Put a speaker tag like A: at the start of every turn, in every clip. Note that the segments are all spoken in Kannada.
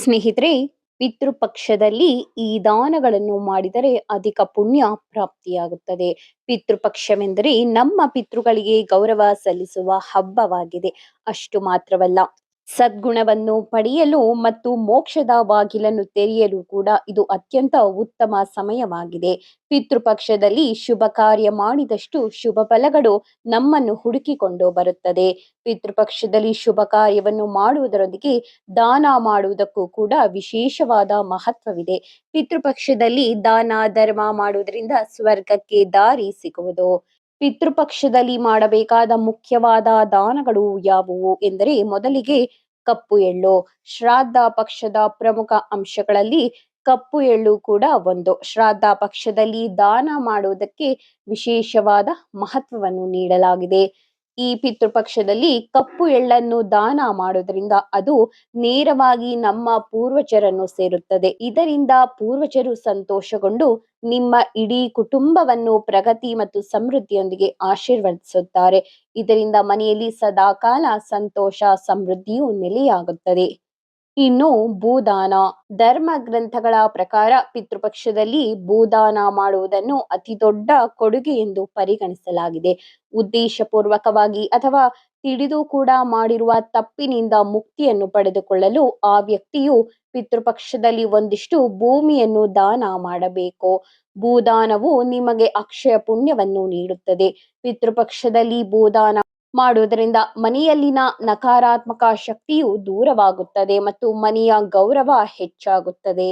A: ಸ್ನೇಹಿತರೆ, ಪಿತೃಪಕ್ಷದಲ್ಲಿ ಈ ದಾನಗಳನ್ನು ಮಾಡಿದರೆ ಅಧಿಕ ಪುಣ್ಯ ಪ್ರಾಪ್ತಿಯಾಗುತ್ತದೆ. ಪಿತೃಪಕ್ಷವೆಂದರೆ ನಮ್ಮ ಪಿತೃಗಳಿಗೆ ಗೌರವ ಸಲ್ಲಿಸುವ ಹಬ್ಬವಾಗಿದೆ. ಅಷ್ಟು ಮಾತ್ರವಲ್ಲ, ಸದ್ಗುಣವನ್ನು ಪಡೆಯಲು ಮತ್ತು ಮೋಕ್ಷದ ಬಾಗಿಲನ್ನು ತೆರೆಯಲು ಕೂಡ ಇದು ಅತ್ಯಂತ ಉತ್ತಮ ಸಮಯವಾಗಿದೆ. ಪಿತೃಪಕ್ಷದಲ್ಲಿ ಶುಭ ಕಾರ್ಯ ಮಾಡಿದಷ್ಟು ಶುಭ ಫಲಗಳು ನಮ್ಮನ್ನು ಹುಡುಕಿಕೊಂಡು ಬರುತ್ತದೆ. ಪಿತೃಪಕ್ಷದಲ್ಲಿ ಶುಭ ಕಾರ್ಯವನ್ನು ಮಾಡುವುದರೊಂದಿಗೆ ದಾನ ಮಾಡುವುದಕ್ಕೂ ಕೂಡ ವಿಶೇಷವಾದ ಮಹತ್ವವಿದೆ. ಪಿತೃಪಕ್ಷದಲ್ಲಿ ದಾನ ಧರ್ಮ ಮಾಡುವುದರಿಂದ ಸ್ವರ್ಗಕ್ಕೆ ದಾರಿ ಸಿಗುವುದು. ಪಿತೃಪಕ್ಷದಲ್ಲಿ ಮಾಡಬೇಕಾದ ಮುಖ್ಯವಾದ ದಾನಗಳು ಯಾವುವು ಎಂದರೆ, ಮೊದಲಿಗೆ ಕಪ್ಪು ಎಳ್ಳು. ಶ್ರಾದ್ದ ಪಕ್ಷದ ಪ್ರಮುಖ ಅಂಶಗಳಲ್ಲಿ ಕಪ್ಪು ಎಳ್ಳು ಕೂಡ ಒಂದು. ಶ್ರಾದ್ದ ಪಕ್ಷದಲ್ಲಿ ದಾನ ಮಾಡುವುದಕ್ಕೆ ವಿಶೇಷವಾದ ಮಹತ್ವವನ್ನು ನೀಡಲಾಗಿದೆ. ಈ ಪಿತೃಪಕ್ಷದಲ್ಲಿ ಕಪ್ಪು ಎಳ್ಳನ್ನು ದಾನ ಮಾಡುವುದರಿಂದ ಅದು ನೇರವಾಗಿ ನಮ್ಮ ಪೂರ್ವಜರನ್ನು ಸೇರುತ್ತದೆ. ಇದರಿಂದ ಪೂರ್ವಜರು ಸಂತೋಷಗೊಂಡು ನಿಮ್ಮ ಇಡೀ ಕುಟುಂಬವನ್ನು ಪ್ರಗತಿ ಮತ್ತು ಸಮೃದ್ಧಿಯೊಂದಿಗೆ ಆಶೀರ್ವದಿಸುತ್ತಾರೆ. ಇದರಿಂದ ಮನೆಯಲ್ಲಿ ಸದಾಕಾಲ ಸಂತೋಷ ಸಮೃದ್ಧಿಯು ನೆಲೆಯಾಗುತ್ತದೆ. ಇನ್ನು ಭೂದಾನ. ಧರ್ಮ ಗ್ರಂಥಗಳ ಪ್ರಕಾರ ಪಿತೃಪಕ್ಷದಲ್ಲಿ ಭೂದಾನ ಮಾಡುವುದನ್ನು ಅತಿ ದೊಡ್ಡ ಕೊಡುಗೆ ಎಂದು ಪರಿಗಣಿಸಲಾಗಿದೆ. ಉದ್ದೇಶಪೂರ್ವಕವಾಗಿ ಅಥವಾ ತಿಳಿದು ಕೂಡ ಮಾಡಿರುವ ತಪ್ಪಿನಿಂದ ಮುಕ್ತಿಯನ್ನು ಪಡೆದುಕೊಳ್ಳಲು ಆ ವ್ಯಕ್ತಿಯು ಪಿತೃಪಕ್ಷದಲ್ಲಿ ಒಂದಿಷ್ಟು ಭೂಮಿಯನ್ನು ದಾನ ಮಾಡಬೇಕು. ಭೂದಾನವು ನಿಮಗೆ ಅಕ್ಷಯ ಪುಣ್ಯವನ್ನು ನೀಡುತ್ತದೆ. ಪಿತೃಪಕ್ಷದಲ್ಲಿ ಭೂದಾನ ಮಾಡುವುದರಿಂದ ಮನೆಯಲ್ಲಿನ ನಕಾರಾತ್ಮಕ ಶಕ್ತಿಯು ದೂರವಾಗುತ್ತದೆ ಮತ್ತು ಮನೆಯ ಗೌರವ ಹೆಚ್ಚಾಗುತ್ತದೆ.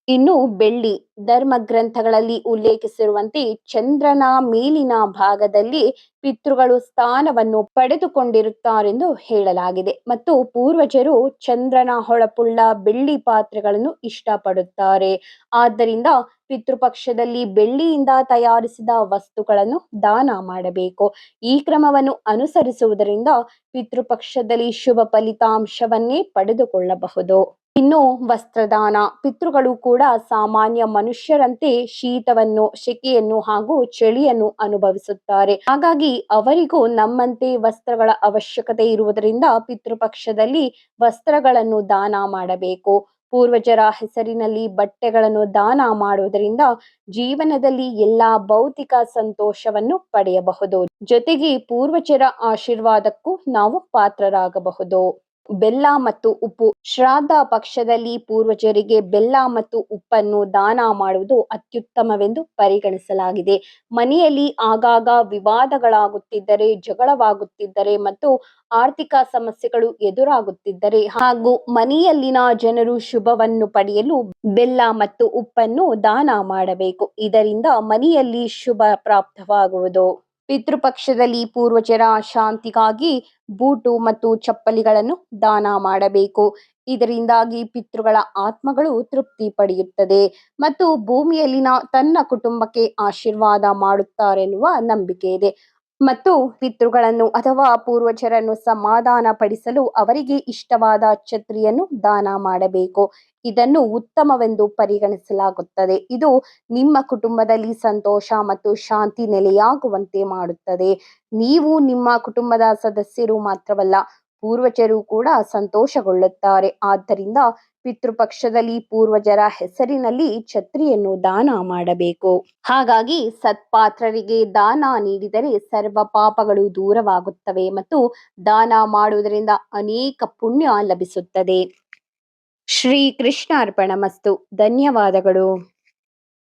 A: ಇನ್ನು ಬೆಳ್ಳಿ. ಧರ್ಮ ಗ್ರಂಥಗಳಲ್ಲಿ ಉಲ್ಲೇಖಿಸಿರುವಂತೆ ಚಂದ್ರನ ಮೇಲಿನ ಭಾಗದಲ್ಲಿ ಪಿತೃಗಳು ಸ್ಥಾನವನ್ನು ಪಡೆದುಕೊಂಡಿರುತ್ತಾರೆಂದು ಹೇಳಲಾಗಿದೆ ಮತ್ತು ಪೂರ್ವಜರು ಚಂದ್ರನ ಹೊಳಪುಳ್ಳ ಬೆಳ್ಳಿ ಪಾತ್ರೆಗಳನ್ನು ಇಷ್ಟಪಡುತ್ತಾರೆ. ಆದ್ದರಿಂದ ಪಿತೃಪಕ್ಷದಲ್ಲಿ ಬೆಳ್ಳಿಯಿಂದ ತಯಾರಿಸಿದ ವಸ್ತುಗಳನ್ನು ದಾನ ಮಾಡಬೇಕು. ಈ ಕ್ರಮವನ್ನು ಅನುಸರಿಸುವುದರಿಂದ ಪಿತೃಪಕ್ಷದಲ್ಲಿ ಶುಭ ಫಲಿತಾಂಶವನ್ನೇ ಪಡೆದುಕೊಳ್ಳಬಹುದು. ಇನ್ನು ವಸ್ತ್ರದಾನ. ಪಿತೃಗಳು ಕೂಡ ಸಾಮಾನ್ಯ ಮನುಷ್ಯರಂತೆ ಶೀತವನ್ನು, ಸೆಕೆಯನ್ನು ಹಾಗೂ ಚಳಿಯನ್ನು ಅನುಭವಿಸುತ್ತಾರೆ. ಹಾಗಾಗಿ ಅವರಿಗೂ ನಮ್ಮಂತೆ ವಸ್ತ್ರಗಳ ಅವಶ್ಯಕತೆ ಇರುವುದರಿಂದ ಪಿತೃಪಕ್ಷದಲ್ಲಿ ವಸ್ತ್ರಗಳನ್ನು ದಾನ ಮಾಡಬೇಕು. ಪೂರ್ವಜರ ಹೆಸರಿನಲ್ಲಿ ಬಟ್ಟೆಗಳನ್ನು ದಾನ ಮಾಡುವುದರಿಂದ ಜೀವನದಲ್ಲಿ ಎಲ್ಲಾ ಭೌತಿಕ ಸಂತೋಷವನ್ನು ಪಡೆಯಬಹುದು. ಜೊತೆಗೆ ಪೂರ್ವಜರ ಆಶೀರ್ವಾದಕ್ಕೂ ನಾವು ಪಾತ್ರರಾಗಬಹುದು. ಬೆಲ್ಲ ಮತ್ತು ಉಪ್ಪು. ಶ್ರಾದ್ದ ಪಕ್ಷದಲ್ಲಿ ಪೂರ್ವಜರಿಗೆ ಬೆಲ್ಲ ಮತ್ತು ಉಪ್ಪನ್ನು ದಾನ ಮಾಡುವುದು ಅತ್ಯುತ್ತಮವೆಂದು ಪರಿಗಣಿಸಲಾಗಿದೆ. ಮನೆಯಲ್ಲಿ ಆಗಾಗ ವಿವಾದಗಳಾಗುತ್ತಿದ್ದರೆ, ಜಗಳವಾಗುತ್ತಿದ್ದರೆ ಮತ್ತು ಆರ್ಥಿಕ ಸಮಸ್ಯೆಗಳು ಎದುರಾಗುತ್ತಿದ್ದರೆ ಹಾಗೂ ಮನೆಯಲ್ಲಿನ ಜನರು ಶುಭವನ್ನು ಪಡೆಯಲು ಬೆಲ್ಲ ಮತ್ತು ಉಪ್ಪನ್ನು ದಾನ ಮಾಡಬೇಕು. ಇದರಿಂದ ಮನೆಯಲ್ಲಿ ಶುಭ ಪ್ರಾಪ್ತವಾಗುವುದು. ಪಿತೃಪಕ್ಷದಲ್ಲಿ ಪೂರ್ವಜರ ಶಾಂತಿಗಾಗಿ ಬೂಟು ಮತ್ತು ಚಪ್ಪಲಿಗಳನ್ನು ದಾನ ಮಾಡಬೇಕು. ಇದರಿಂದಾಗಿ ಪಿತೃಗಳ ಆತ್ಮಗಳು ತೃಪ್ತಿ ಪಡೆಯುತ್ತದೆ ಮತ್ತು ಭೂಮಿಯಲ್ಲಿನ ತನ್ನ ಕುಟುಂಬಕ್ಕೆ ಆಶೀರ್ವಾದ ಮಾಡುತ್ತಾರೆನ್ನುವ ನಂಬಿಕೆ ಇದೆ. ಮತ್ತು ಪಿತೃಗಳನ್ನು ಅಥವಾ ಪೂರ್ವಜರನ್ನು ಸಮಾಧಾನ ಪಡಿಸಲು ಅವರಿಗೆ ಇಷ್ಟವಾದ ಛತ್ರಿಯನ್ನು ದಾನ ಮಾಡಬೇಕು. ಇದನ್ನು ಉತ್ತಮವೆಂದು ಪರಿಗಣಿಸಲಾಗುತ್ತದೆ. ಇದು ನಿಮ್ಮ ಕುಟುಂಬದಲ್ಲಿ ಸಂತೋಷ ಮತ್ತು ಶಾಂತಿ ನೆಲೆಯಾಗುವಂತೆ ಮಾಡುತ್ತದೆ. ನೀವು, ನಿಮ್ಮ ಕುಟುಂಬದ ಸದಸ್ಯರು ಮಾತ್ರವಲ್ಲ, ಪೂರ್ವಜರು ಕೂಡ ಸಂತೋಷಗೊಳ್ಳುತ್ತಾರೆ. ಆದ್ದರಿಂದ ಪಿತೃಪಕ್ಷದಲ್ಲಿ ಪೂರ್ವಜರ ಹೆಸರಿನಲ್ಲಿ ಛತ್ರಿಯನ್ನು ದಾನ ಮಾಡಬೇಕು. ಹಾಗಾಗಿ ಸತ್ಪಾತ್ರರಿಗೆ ದಾನ ನೀಡಿದರೆ ಸರ್ವ ಪಾಪಗಳು ದೂರವಾಗುತ್ತವೆ ಮತ್ತು ದಾನ ಮಾಡುವುದರಿಂದ ಅನೇಕ ಪುಣ್ಯ ಲಭಿಸುತ್ತದೆ. ಶ್ರೀ ಕೃಷ್ಣಾರ್ಪಣಮಸ್ತು. ಧನ್ಯವಾದಗಳು.